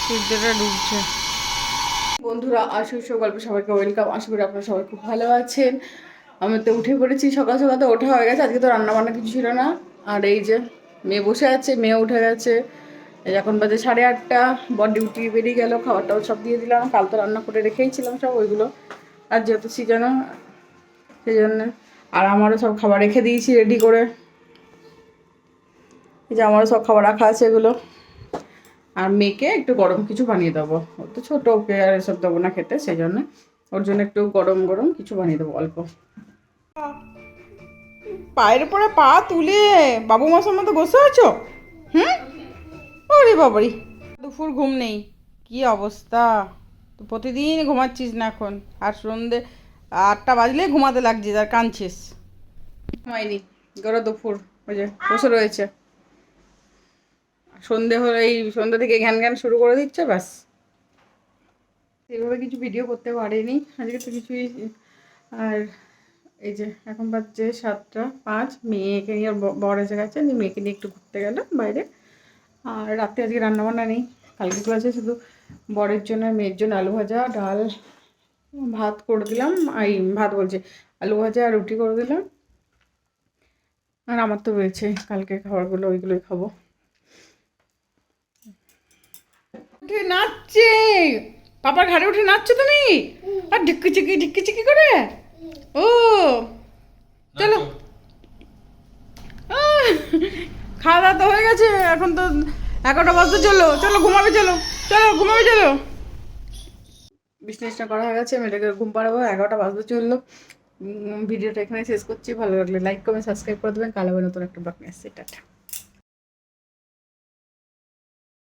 সূর্যটা ডুবছে। বন্ধুরা আসুস গল্প সবাইকে ওয়েলকাম। আশা করি আপনারা সবাই খুব ভালো আছেন। আমি তো উঠে পড়েছি, সকাল সকাল তো ওঠা হয়ে গেছে। আজকে তো রান্না বান্না কিছু ছিল না। আর এই যে মেয়ে বসে আছে, মেয়ে উঠে গেছে। এই এখন বাজে 8:30। বর ডিউটি বেরিয়ে গেল, খাবার টাবার সব দিয়ে দিলাম। কাল তো রান্না করে রেখেইছিলাম সব ওইগুলো, আর যেহেতু সিজন সেই জন্য। আর আমারও সব খাবার রেখে দিয়েছি রেডি করে। এই যে আমারও সব খাবার রাখা আছে এগুলো। আর মেয়েকে একটু গরম কিছু বানিয়ে দেবো, ও তো ছোটো, ওকে আর এসব দেবো না খেতে, সেই জন্য ওর জন্য একটু গরম গরম কিছু বানিয়ে দেবো অল্প। পায়ের উপরে পা তুলে বাবু মাসের মতো বসে আছো? হুম, ওরে বাবারি, দুপুর ঘুম নেই, কি অবস্থা! তো প্রতিদিন ঘুমাচ্ছিস না এখন? আর সন্ধে 8টা বাজলে ঘুমাতে লাগছিস আর কাঁদছিস। ঘুমাইনি, গরো দুপুর ওই যে বসে রয়েছে। সন্ধে হলে এই সন্ধ্যা থেকে ঘ্যান ঘ্যান শুরু করে দিচ্ছে, ব্যাস। এভাবে কিছু ভিডিও করতে পারিনি আজকে তো কিছুই। আর এই যে এখন বাজছে 7:05, মেয়েকে নিয়ে বর এসে গেছে, মেয়েকে নিয়ে একটু ঘুরতে গেল বাইরে। আর রাতে আজকে রান্নাবান্না নেই, কালকে তো আছে শুধু বরের জন্য মেয়ের জন্য আলু ভাজা, ডাল, ভাত করে দিলাম। এই ভাত বলছে, আলু ভাজা আর রুটি করে দিলাম। আর আমার তো রয়েছে কালকে খাবারগুলো, ওইগুলোই খাবো। উঠে নাচছে, পাপার ঘাড়ে উঠে নাচছো তুমি? আর ঢিক্কি চিকি করে। ও চলো, খাওয়া দাওয়া তো হয়ে গেছে, এখন তো 11টা বাজতে চলো, চলো ঘুমাবে, চলো চলো ঘুমাবে চলো। বিছানা করা হয়ে গেছে, মেয়েটাকে ঘুম পাড়াবো, 11টা বাজতে চললো। ভিডিওটা এখানে শেষ করছি। ভালো লাগলে লাইক কমেন্ট সাবস্ক্রাইব করে দেবেন। কাল আবার নতুন একটা ব্লগ নিয়ে আসছি। টাটা।